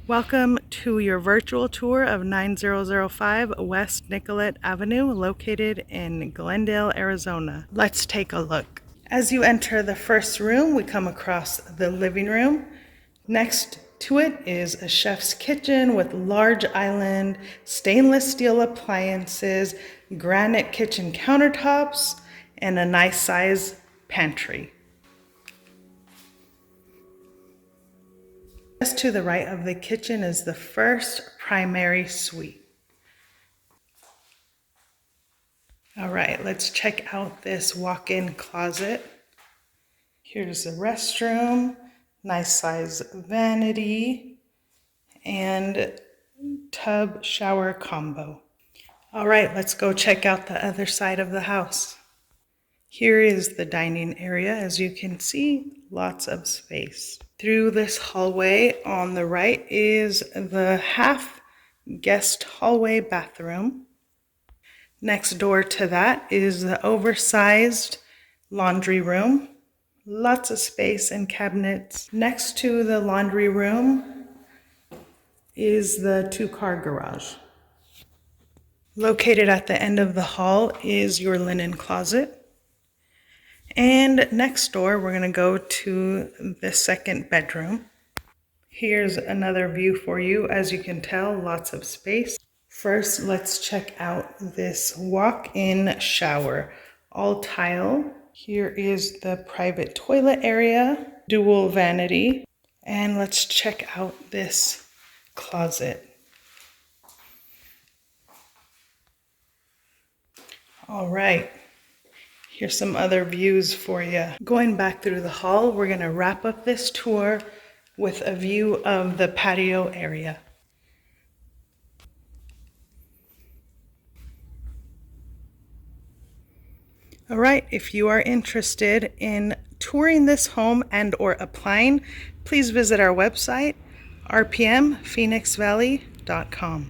Welcome to your virtual tour of 9005 West Nicolet Avenue, located in Glendale, Arizona. Let's take a look. As you enter the first room, we come across the living room. Next to it is a chef's kitchen with large island stainless steel appliances, granite kitchen countertops, and a nice size pantry. Just to the right of the kitchen is the first primary suite. All right, let's check out this walk-in closet. Here's the restroom, nice size vanity, and tub shower combo. All right, let's go check out the other side of the house. Here is the dining area. As you can see, lots of space. Through this hallway on the right is the half guest hallway bathroom. Next door to that is the oversized laundry room. Lots of space and cabinets. Next to the laundry room is the two-car garage. Located at the end of the hall is your linen closet. And next door, we're gonna go to the second bedroom. Here's another view for you. As you can tell, lots of space. First, let's check out this walk-in shower, all tile. Here is the private toilet area, dual vanity. And let's check out this closet. All right. Here's some other views for you. Going back through the hall, we're gonna wrap up this tour with a view of the patio area. All right, if you are interested in touring this home and or applying, please visit our website, rpmphoenixvalley.com.